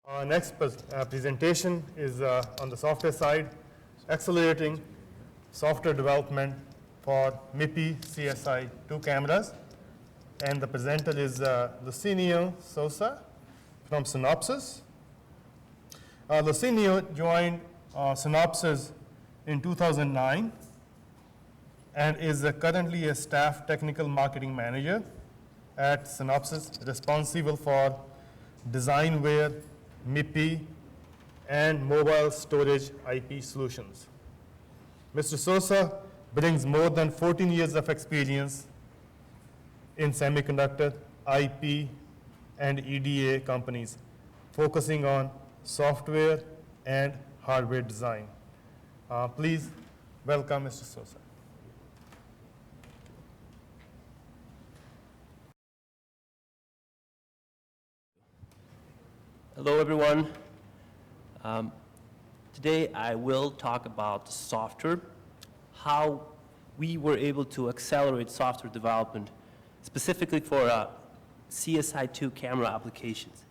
Our next presentation is on the software side, accelerating software development for MIPI CSI-2 cameras. And the presenter is Licinio Sousa from Synopsys. Licinio joined Synopsys in 2009 and is currently a staff technical marketing manager at Synopsys, responsible for designware, MIPI, and mobile storage IP solutions. Mr. Sousa brings more than 14 years of experience in semiconductor, IP, and EDA companies, focusing on software and hardware design. Please welcome Mr. Sousa. Hello, everyone. Today I will talk about software, how we were able to accelerate software development, specifically for CSI-2 camera applications.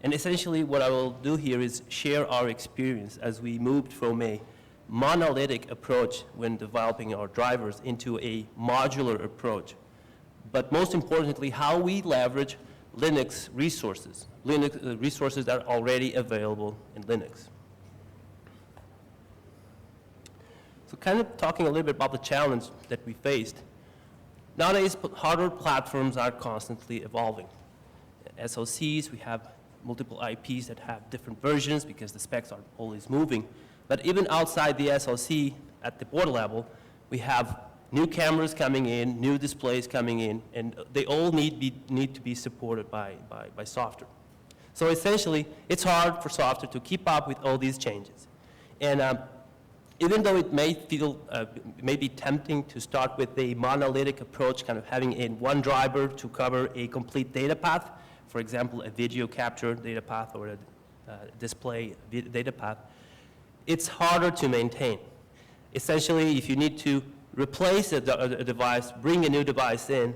And essentially what I will do here is share our experience as we moved from a monolithic approach when developing our drivers into a modular approach. But most importantly, how we leverage Linux resources that are already available in Linux. So kind of talking a little bit about the challenge that we faced. Nowadays, hardware platforms are constantly evolving. SoCs, we have multiple IPs that have different versions because the specs are always moving. But even outside the SoC, at the board level, we have new cameras coming in, new displays coming in, and they all need to be supported by software. So essentially, it's hard for software to keep up with all these changes. And even though it may be tempting to start with a monolithic approach, kind of having one driver to cover a complete data path, for example, a video capture data path or a display data path, it's harder to maintain. Essentially, if you need to replace a device, bring a new device in,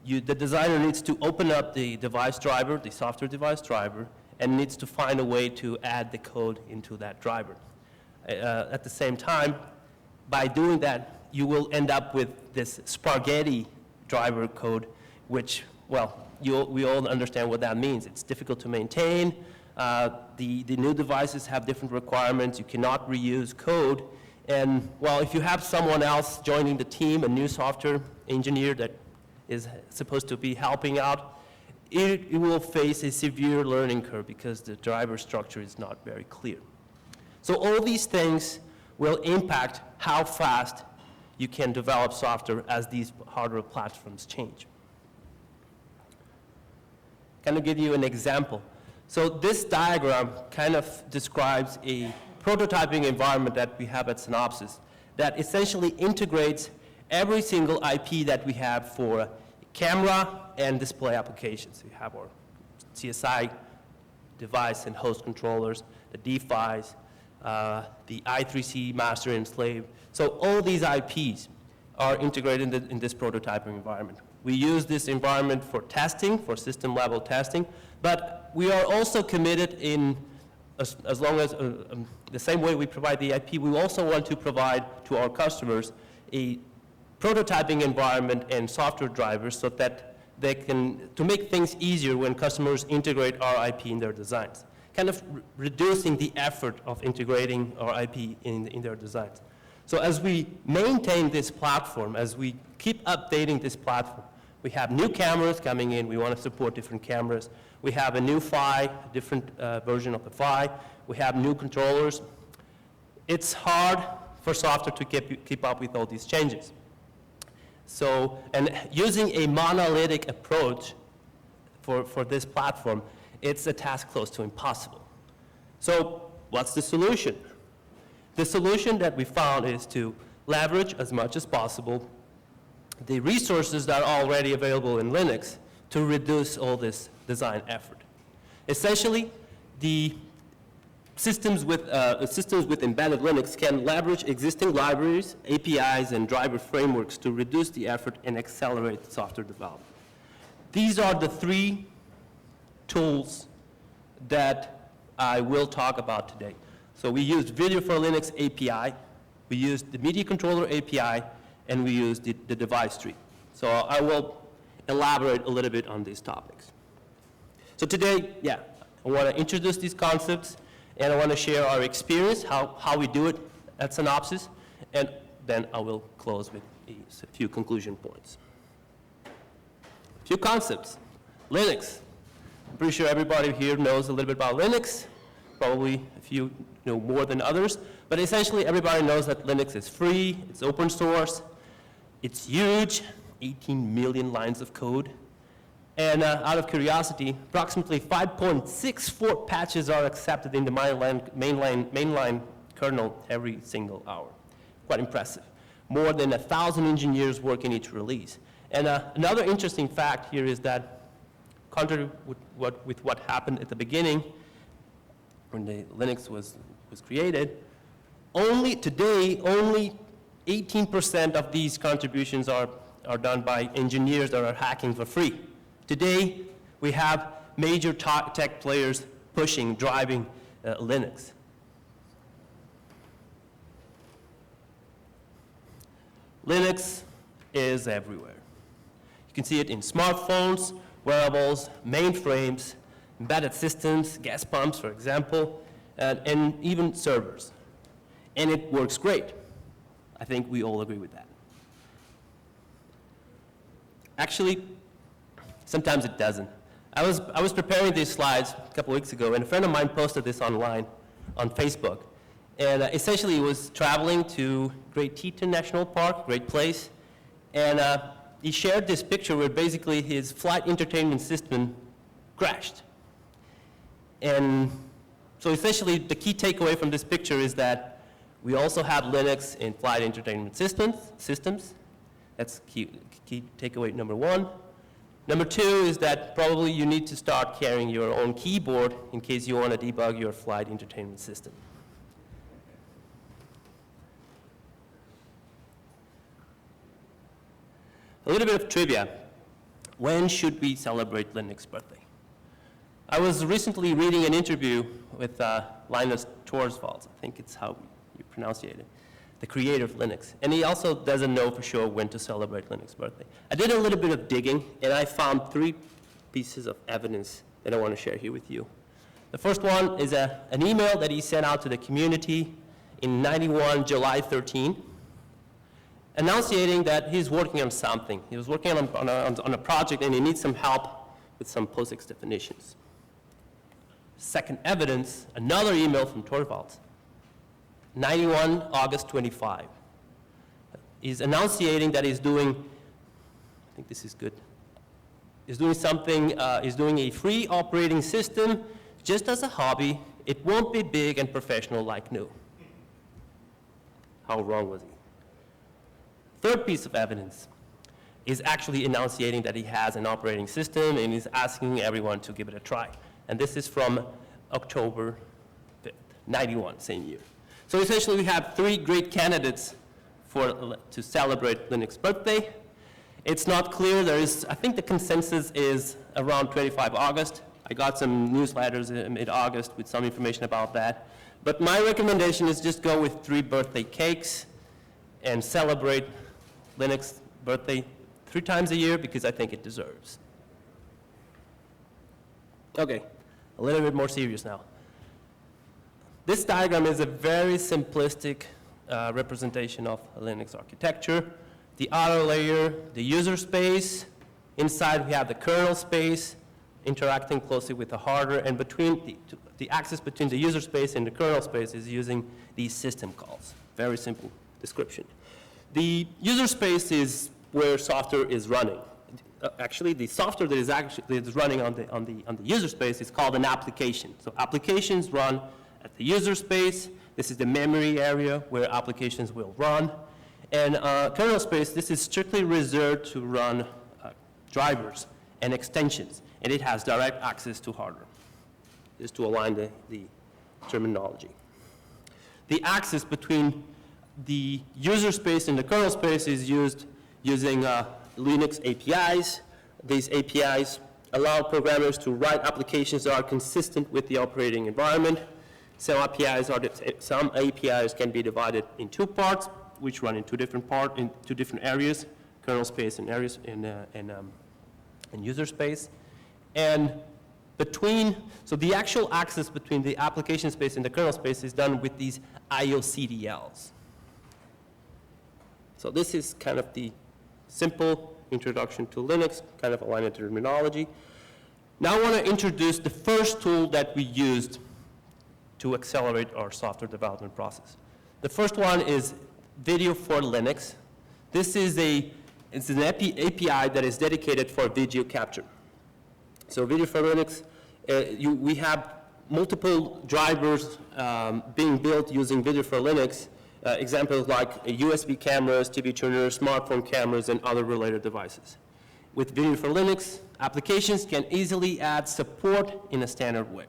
the designer needs to open up the device driver, the software device driver, and needs to find a way to add the code into that driver. At the same time, by doing that, you will end up with this spaghetti driver code, which, well, we all understand what that means. It's difficult to maintain. The new devices have different requirements. You cannot reuse code. And, well, if you have someone else joining the team, a new software engineer that is supposed to be helping out, it will face a severe learning curve because the driver structure is not very clear. So all these things will impact how fast you can develop software as these hardware platforms change. Kind of give you an example. So this diagram kind of describes a prototyping environment that we have at Synopsys that essentially integrates every single IP that we have for camera and display applications. We have our CSI device and host controllers, the D-PHYs, the I3C master and slave. So all these IPs are integrated in this prototyping environment. We use this environment for testing, for system level testing, but we are also committed in as long as the same way we provide the IP, we also want to provide to our customers a prototyping environment and software drivers so that they can, to make things easier when customers integrate our IP in their designs, kind of reducing the effort of integrating our IP in their designs. So as we maintain this platform, as we keep updating this platform, we have new cameras coming in. We want to support different cameras. We have a new PHY, different version of the PHY. We have new controllers. It's hard for software to keep up with all these changes. So, and using a monolithic approach for this platform, it's a task close to impossible. So what's the solution? The solution that we found is to leverage as much as possible the resources that are already available in Linux to reduce all this design effort. Essentially, the systems with embedded Linux can leverage existing libraries, APIs, and driver frameworks to reduce the effort and accelerate software development. These are the three tools that I will talk about today. So we used Video for Linux API, we used the Media Controller API, and we used the device tree. So I will elaborate a little bit on these topics. So today, yeah, I want to introduce these concepts, and I want to share our experience, how we do it at Synopsys, and then I will close with a few conclusion points. A few concepts. Linux. I'm pretty sure everybody here knows a little bit about Linux, probably a few know more than others, but essentially everybody knows that Linux is free, it's open source, it's huge, 18 million lines of code, and out of curiosity, approximately 5.64 patches are accepted in the mainline kernel every single hour. Quite impressive. More than 1,000 engineers work in each release. And another interesting fact here is that, contrary with what happened at the beginning, when the Linux was created, today, only 18% of these contributions are done by engineers that are hacking for free. Today, we have major tech players pushing, driving Linux. Linux is everywhere. You can see it in smartphones, wearables, mainframes, embedded systems, gas pumps, for example, and even servers. And it works great. I think we all agree with that. Actually, sometimes it doesn't. I was preparing these slides a couple weeks ago, and a friend of mine posted this online on Facebook. And essentially, he was traveling to Great Teton National Park, great place, and he shared this picture where basically his flight entertainment system crashed. And so essentially, the key takeaway from this picture is that we also have Linux in flight entertainment systems. That's key takeaway number one. Number two is that probably you need to start carrying your own keyboard in case you want to debug your flight entertainment system. A little bit of trivia. When should we celebrate Linux birthday? I was recently reading an interview with Linus Torvalds, I think it's how you pronounce it, the creator of Linux. And he also doesn't know for sure when to celebrate Linux birthday. I did a little bit of digging, and I found 3 pieces of evidence that I want to share here with you. The first one is an email that he sent out to the community in '91, July 13, announcing that he's working on something. He was working on a project, and he needs some help with some POSIX definitions. Second evidence, another email from Torvalds, 91, August 25. He's announcing that he's doing, I think this is good, he's doing something, he's doing a free operating system just as a hobby. It won't be big and professional like GNU. How wrong was he? Third piece of evidence is actually announcing that he has an operating system and is asking everyone to give it a try. And this is from October 5th, 91, same year. So essentially we have 3 great candidates to celebrate Linux birthday. It's not clear, I think the consensus is around 25 August. I got some newsletters in mid-August with some information about that. But my recommendation is just go with 3 birthday cakes and celebrate Linux birthday 3 times a year because I think it deserves. Okay, a little bit more serious now. This diagram is a very simplistic representation of a Linux architecture. The outer layer, the user space. Inside we have the kernel space interacting closely with the hardware, and between the axis between the user space and the kernel space is using these system calls. Very simple description. The user space is where software is running. Actually, the software that is running on the user space is called an application. So applications run at the user space. This is the memory area where applications will run. And kernel space, this is strictly reserved to run drivers and extensions, and it has direct access to hardware. Just to align the terminology. The axis between the user space and the kernel space is used using Linux APIs. These APIs allow programmers to write applications that are consistent with the operating environment. Some APIs can be divided in two parts, which run in two different areas, kernel space and areas and user space. And so the actual access between the application space and the kernel space is done with these IOCDLs. So this is kind of the simple introduction to Linux, kind of aligned terminology. Now I want to introduce the first tool that we used to accelerate our software development process. The first one is Video for Linux. This is it's an API that is dedicated for video capture. So Video for Linux, we have multiple drivers being built using Video for Linux. Examples like USB cameras, TV tuners, smartphone cameras, and other related devices. With Video for Linux, applications can easily add support in a standard way.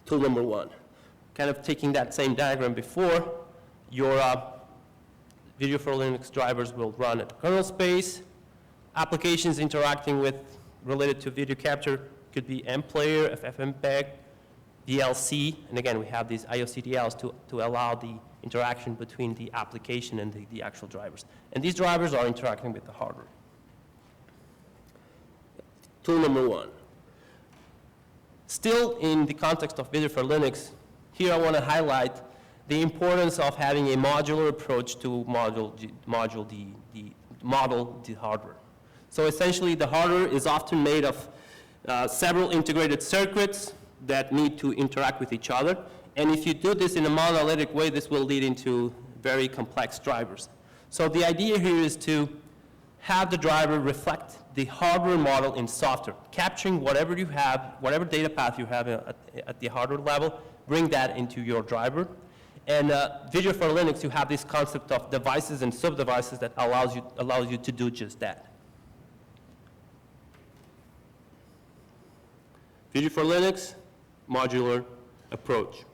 Tool number one, kind of taking that same diagram before, your Video for Linux drivers will run at kernel space. Applications interacting with, related to video capture, could be MPlayer, FFmpeg, DLC, and again, we have these IOCDLs to allow the interaction between the application and the actual drivers. And these drivers are interacting with the hardware. Tool number one. Still in the context of Video for Linux, here I want to highlight the importance of having a modular approach to model the hardware. So essentially, the hardware is often made of several integrated circuits that need to interact with each other. And if you do this in a monolithic way, this will lead into very complex drivers. So the idea here is to have the driver reflect the hardware model in software, capturing whatever you have, whatever data path you have at the hardware level, bring that into your driver. And Video for Linux, you have this concept of devices and sub-devices that allows you to do just that. Video for Linux, modular approach.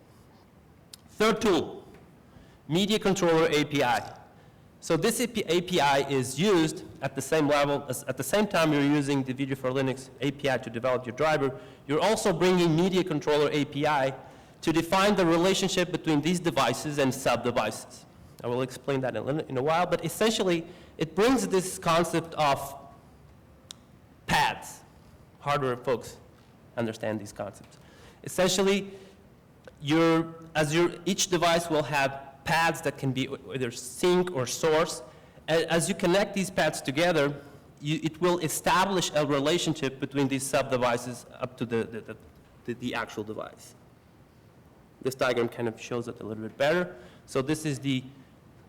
Third tool, Media Controller API. So this API is used at the same level, at the same time you're using the Video for Linux API to develop your driver, you're also bringing Media Controller API to define the relationship between these devices and sub-devices. I will explain that in a while, but essentially it brings this concept of paths. Hardware folks understand these concepts. Essentially, each device will have paths that can be either sink or source. As you connect these paths together, it will establish a relationship between these sub-devices up to the actual device. This diagram kind of shows it a little bit better. So this is the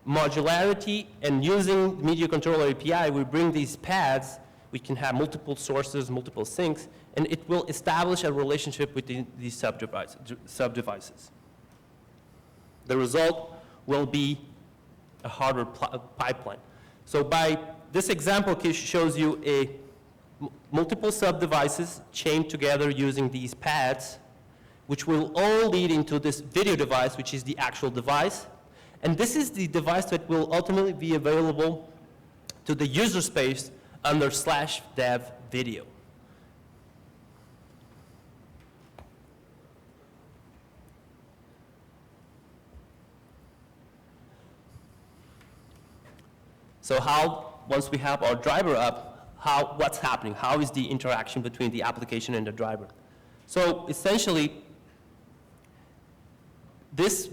modularity, and using Media Controller API, we bring these paths. We can have multiple sources, multiple sinks, and it will establish a relationship between these sub-devices. The result will be a hardware pipeline. So by this example case shows you multiple sub-devices chained together using these paths, which will all lead into this video device, which is the actual device. And this is the device that will ultimately be available to the user space under /dev video. So once we have our driver up, what's happening? How is the interaction between the application and the driver? So essentially, this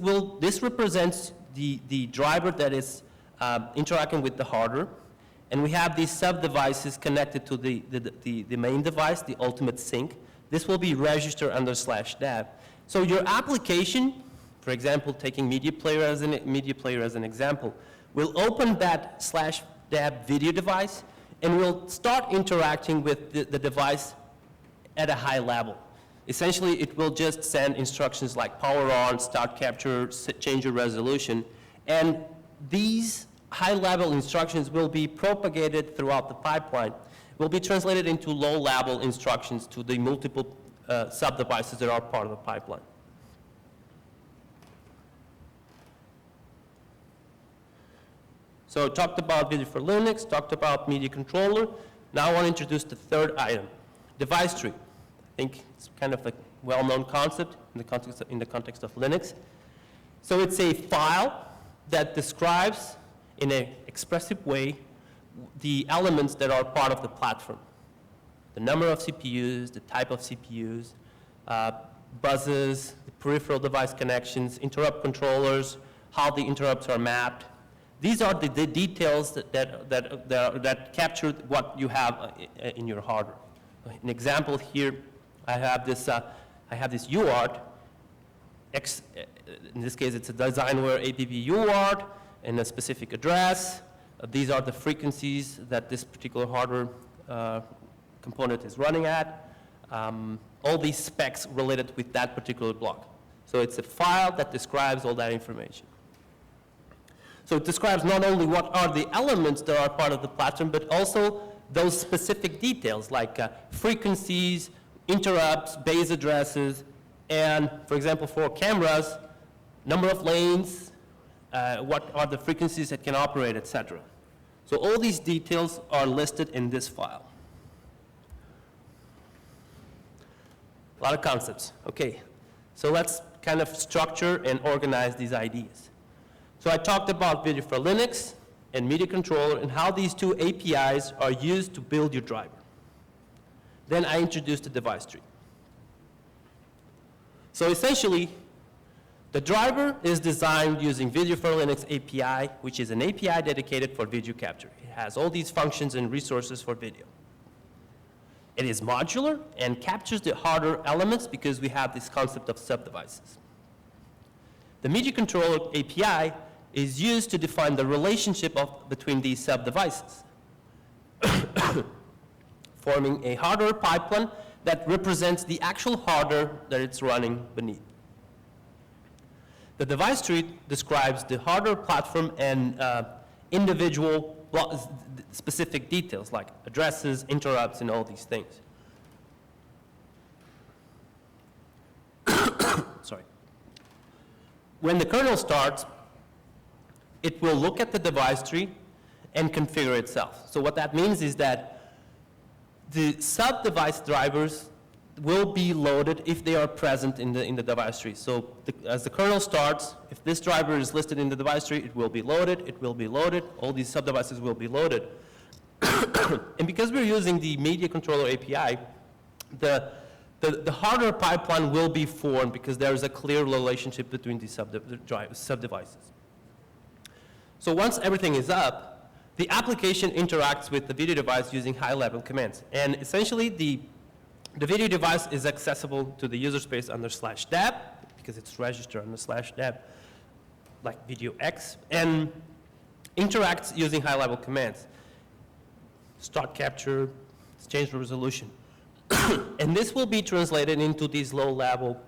represents the driver that is interacting with the hardware, and we have these sub-devices connected to the main device, the ultimate sink. This will be registered under /dev. So your application, for example, taking Media Player as an example, will open that /dev video device and will start interacting with the device at a high level. Essentially, it will just send instructions like power on, start capture, change your resolution, and these high-level instructions will be propagated throughout the pipeline, will be translated into low-level instructions to the multiple sub-devices that are part of the pipeline. So talked about Video for Linux, talked about Media Controller. Now I want to introduce the third item, device tree. I think it's kind of a well-known concept in the context of Linux. So it's a file that describes in an expressive way the elements that are part of the platform. The number of CPUs, the type of CPUs, buzzes, the peripheral device connections, interrupt controllers, how the interrupts are mapped. These are the details that capture what you have in your hardware. An example here, I have this UART. In this case, it's a designware APB UART and a specific address. These are the frequencies that this particular hardware component is running at. All these specs related with that particular block. So it's a file that describes all that information. So it describes not only what are the elements that are part of the platform, but also those specific details like frequencies, interrupts, base addresses, and for example, for cameras, number of lanes, what are the frequencies that can operate, etc. So all these details are listed in this file. A lot of concepts. Okay, so let's kind of structure and organize these ideas. So I talked about Video for Linux and Media Controller and how these two APIs are used to build your driver. Then I introduced the device tree. So essentially, the driver is designed using Video for Linux API, which is an API dedicated for video capture. It has all these functions and resources for video. It is modular and captures the hardware elements because we have this concept of sub-devices. The Media Controller API is used to define the relationship between these sub-devices, forming a hardware pipeline that represents the actual hardware that it's running beneath. The device tree describes the hardware platform and individual specific details like addresses, interrupts, and all these things. Sorry. When the kernel starts, it will look at the device tree and configure itself. So what that means is that the sub-device drivers will be loaded if they are present in the device tree. So as the kernel starts, if this driver is listed in the device tree, it will be loaded, all these sub-devices will be loaded. And because we're using the Media Controller API, the hardware pipeline will be formed because there is a clear relationship between these sub-devices. So once everything is up, the application interacts with the video device using high-level commands. And essentially, the video device is accessible to the user space under /deb, because it's registered under /deb, like video X, and interacts using high-level commands. Start capture, change the resolution. And this will be translated into these low-level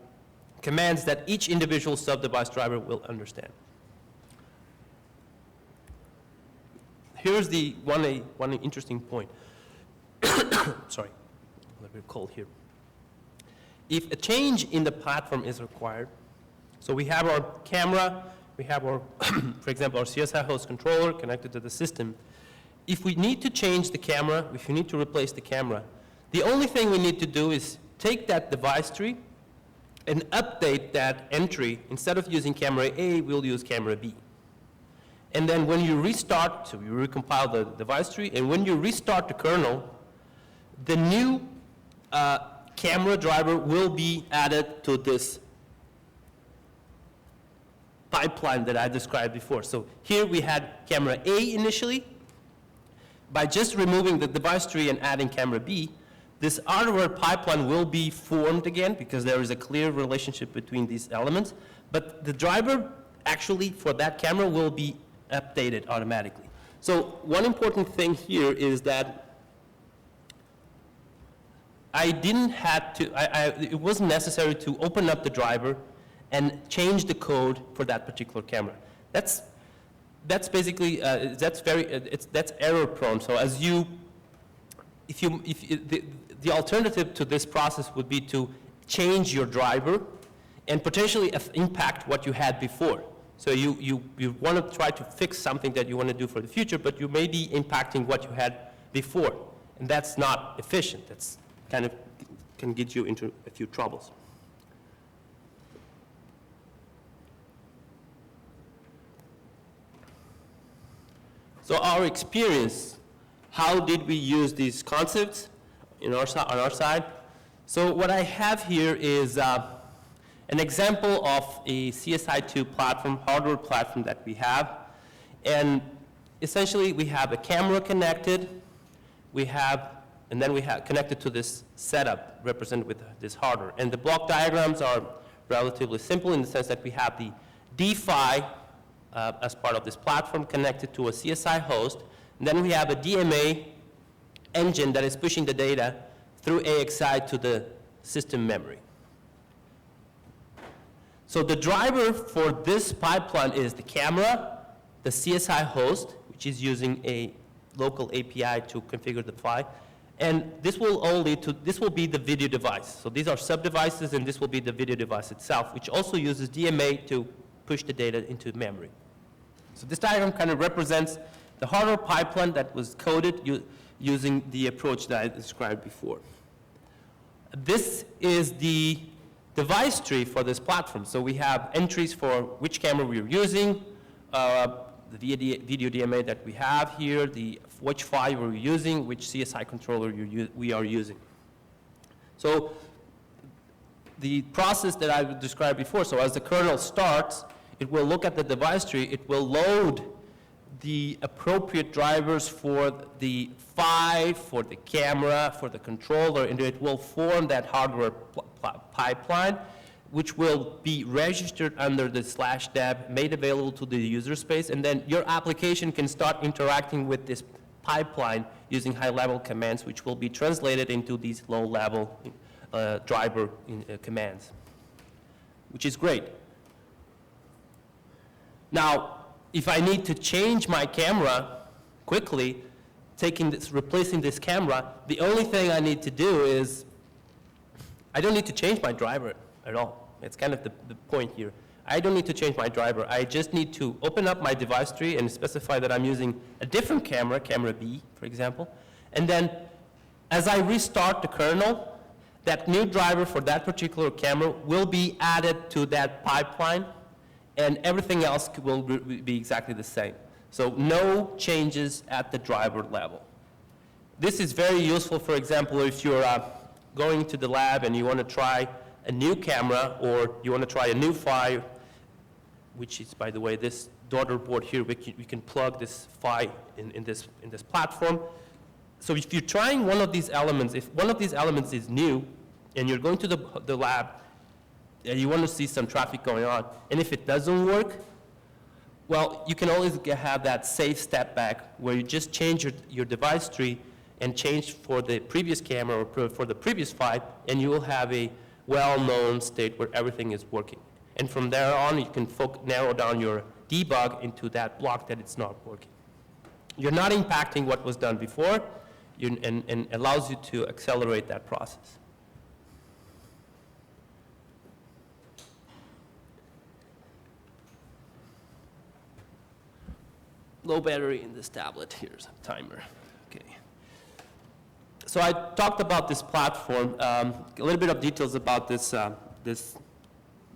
commands that each individual sub-device driver will understand. Here's the one interesting point. Sorry, a little bit cold here. If a change in the platform is required, so we have our camera, we have our, for example, our CSI host controller connected to the system. If we need to change the camera, if we need to replace the camera, the only thing we need to do is take that device tree and update that entry. Instead of using camera A, we'll use camera B. And then when you restart, so you recompile the device tree, and when you restart the kernel, the new camera driver will be added to this pipeline that I described before. So here we had camera A initially. By just removing the device tree and adding camera B, this hardware pipeline will be formed again because there is a clear relationship between these elements. But the driver actually for that camera will be updated automatically. So one important thing here is that it wasn't necessary to open up the driver and change the code for that particular camera. That's basically that's error prone. So as the alternative to this process would be to change your driver and potentially impact what you had before. So you want to try to fix something that you want to do for the future, but you may be impacting what you had before. And that's not efficient. That's kind of can get you into a few troubles. So our experience, how did we use these concepts on our side? So what I have here is an example of a CSI-2 platform, hardware platform that we have. And essentially, we have a camera connected, and then we have connected to this setup represented with this hardware. And the block diagrams are relatively simple in the sense that we have the DPHY as part of this platform connected to a CSI host. And then we have a DMA engine that is pushing the data through AXI to the system memory. So the driver for this pipeline is the camera, the CSI host, which is using a local API to configure the PHY, and this will this will be the video device. So these are sub-devices, and this will be the video device itself, which also uses DMA to push the data into memory. So this diagram kind of represents the hardware pipeline that was coded using the approach that I described before. This is the device tree for this platform. So we have entries for which camera we're using, the video DMA that we have here, which PHY we're using, which CSI controller we are using. So the process that I described before, so as the kernel starts, it will look at the device tree, it will load the appropriate drivers for the PHY, for the camera, for the controller, and it will form that hardware pipeline, which will be registered under the /deb, made available to the user space, and then your application can start interacting with this pipeline using high-level commands, which will be translated into these low-level driver commands, which is great. Now, if I need to change my camera quickly, replacing this camera, the only thing I need to do is, I don't need to change my driver at all. It's kind of the point here. I don't need to change my driver. I just need to open up my device tree and specify that I'm using a different camera, camera B, for example. And then as I restart the kernel, that new driver for that particular camera will be added to that pipeline, and everything else will be exactly the same. So no changes at the driver level. This is very useful, for example, if you're going to the lab and you want to try a new camera, or you want to try a new PHY, which is, by the way, this daughter board here. We can plug this PHY in this platform. So if you're trying one of these elements, if one of these elements is new, and you're going to the lab, and you want to see some traffic going on, and if it doesn't work, well, you can always have that safe step back where you just change your device tree and change for the previous camera or for the previous PHY, and you will have a well-known state where everything is working. And from there on, you can narrow down your debug into that block that it's not working. You're not impacting what was done before, and allows you to accelerate that process. Low battery in this tablet. Here's a timer. Okay. So I talked about this platform, a little bit of details about this, this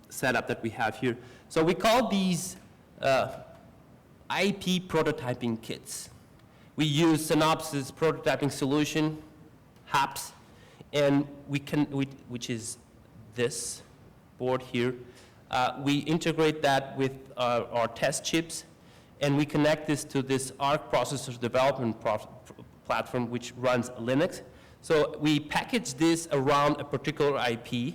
setup that we have here. So we call these IP prototyping kits. We use Synopsys prototyping solution, HAPS, and which is this board here. We integrate that with our test chips, and we connect this to this ARC processor development platform, which runs Linux. So we package this around a particular IP,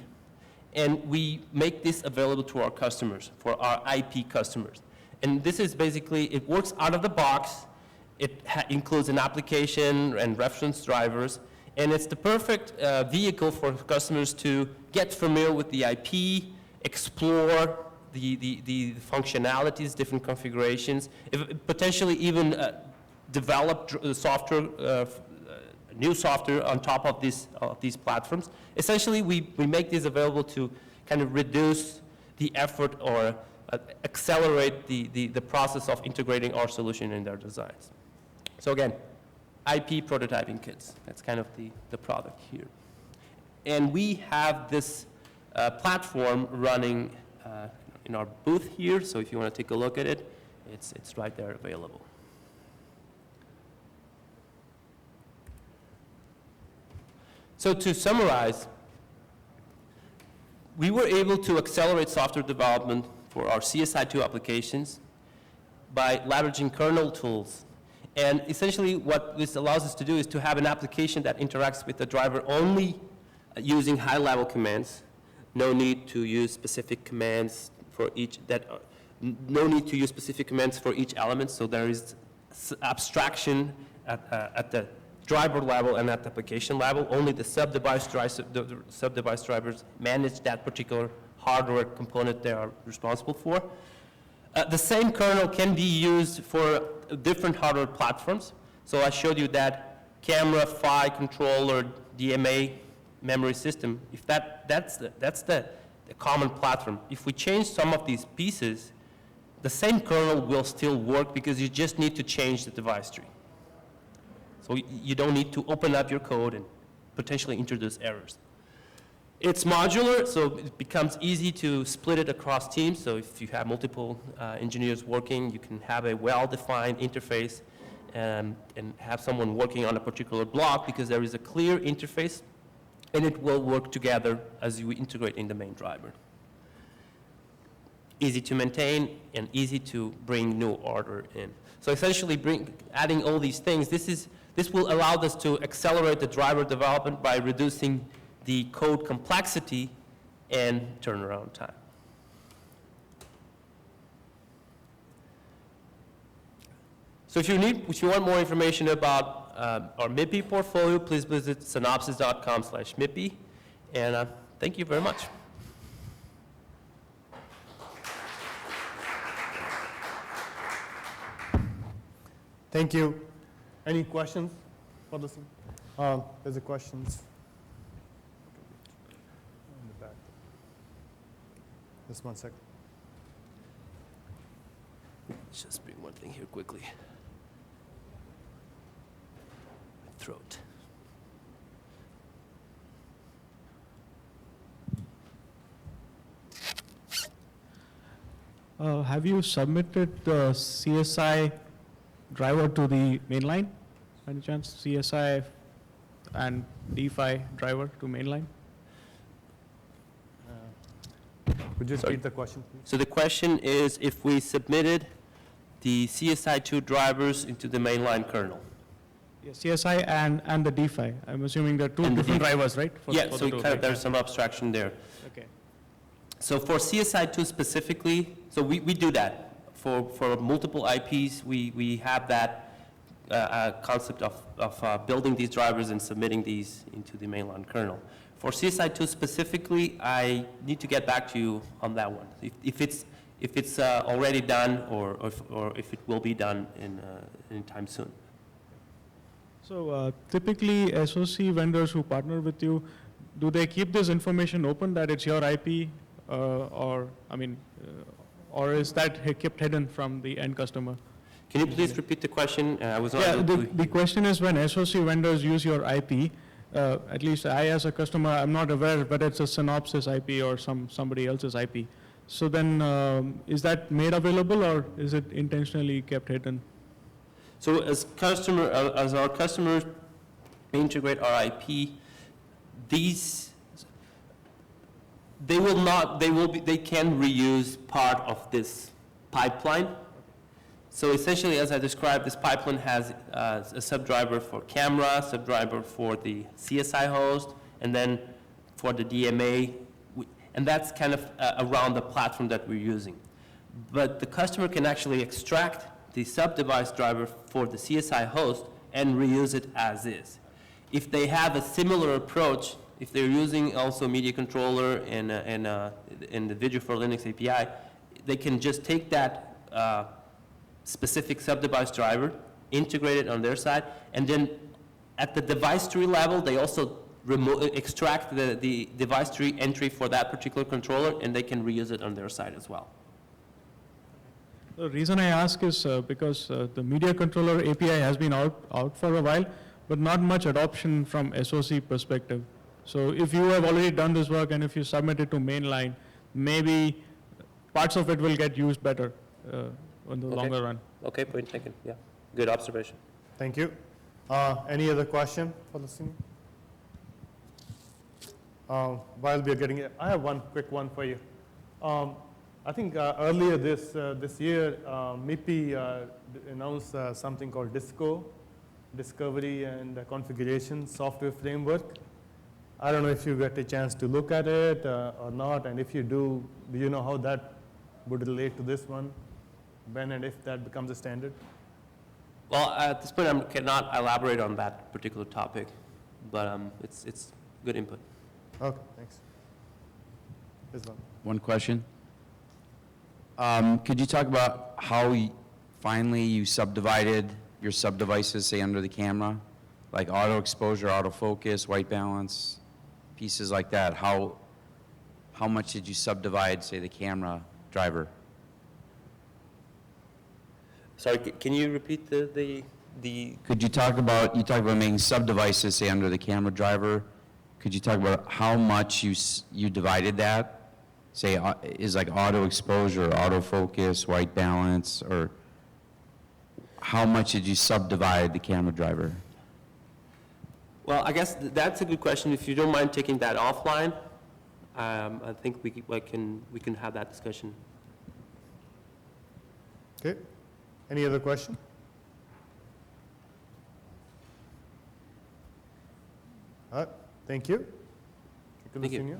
and we make this available to our customers, for our IP customers. And this is basically, it works out of the box. It includes an application and reference drivers, and it's the perfect vehicle for customers to get familiar with the IP, explore the functionalities, different configurations, potentially even develop software, new software on top of these platforms. Essentially, we make these available to kind of reduce the effort or accelerate the process of integrating our solution in their designs. So again, IP prototyping kits. That's kind of the product here. And we have this platform running in our booth here, so if you want to take a look at it, it's right there available. So to summarize, we were able to accelerate software development for our CSI-2 applications by leveraging kernel tools. And essentially what this allows us to do is to have an application that interacts with the driver only using high-level commands. No need to use specific commands for each element, so there is abstraction at the driver level and at the application level. Only the sub-device drivers manage that particular hardware component they are responsible for. The same kernel can be used for different hardware platforms. So I showed you that camera, PHY, controller, DMA, memory system. If that's the common platform. If we change some of these pieces, the same kernel will still work because you just need to change the device tree. So you don't need to open up your code and potentially introduce errors. It's modular, so it becomes easy to split it across teams. So if you have multiple engineers working, you can have a well-defined interface and have someone working on a particular block because there is a clear interface, and it will work together as you integrate in the main driver. Easy to maintain and easy to bring new order in. So essentially adding all these things, this will allow us to accelerate the driver development by reducing the code complexity and turnaround time. So if you want more information about our MIPI portfolio, please visit synopsys.com/MIPI, and thank you very much. Thank you. Any questions for this one? There's a question. In the back. Just 1 second. Let's just bring one thing here quickly. My throat. Have you submitted the CSI driver to the mainline? Any chance? CSI and DeFi driver to mainline? Would you Sorry. repeat the question, please? So the question is if we submitted the CSI-2 drivers into the mainline kernel. Yes, CSI and the DeFi. I'm assuming there are two And the different DeFi. drivers, right? Yeah, for so the two, kind of, there's some abstraction there. Okay. So for CSI-2 specifically, so we do that. For multiple IPs, we have that concept of building these drivers and submitting these into the mainline kernel. For CSI-2 specifically, I need to get back to you on that one. If it's already done or if it will be done in time soon. So typically SoC vendors who partner with you, do they keep this information open that it's your IP or is that kept hidden from the end customer? Can you please repeat the question? I was not Yeah, able to. the question is when SoC vendors use your IP, at least I as a customer, I'm not aware whether it's a Synopsys IP or somebody else's IP. So then is that made available or is it intentionally kept hidden? So as our customers integrate our IP, they can reuse part of this pipeline. So essentially, as I described, this pipeline has a subdriver for camera, subdriver for the CSI host, and then for the DMA, and that's kind of around the platform that we're using. But the customer can actually extract the sub-device driver for the CSI host and reuse it as is. If they have a similar approach, if they're using also media controller and the Video for Linux API, they can just take that specific sub-device driver, integrate it on their side, and then at the device tree level, they also extract the device tree entry for that particular controller, and they can reuse it on their side as well. The reason I ask is because the media controller API has been out for a while, but not much adoption from SOC perspective. So if you have already done this work and if you submit it to mainline, maybe parts of it will get used better in the longer run. Okay, point taken, yeah. Good observation. Thank you. Any other question for Licinio? While we are getting it, I have one quick one for you. I think earlier this year, MIPI announced something called DISCO, Discovery and Configuration Software Framework. I don't know if you get a chance to look at it or not, and if you do you know how that would relate to this one, when and if that becomes a standard? Well, at this point, I cannot elaborate on that particular topic, but it's good input. Okay, thanks. This one. One question. Could you talk about how finally you subdivided your sub-devices, say, under the camera? Like auto exposure, autofocus, white balance, pieces like that. How much did you subdivide, say, the camera driver? Sorry, can you repeat the? Could you talk about making sub-devices, say, under the camera driver? Could you talk about how much you divided that? Say, is like auto exposure, autofocus, white balance, or how much did you subdivide the camera driver? Well, I guess that's a good question. If you don't mind taking that offline, I think we can have that discussion. Okay. Any other question? All right. Thank you. Thank you. Licinio.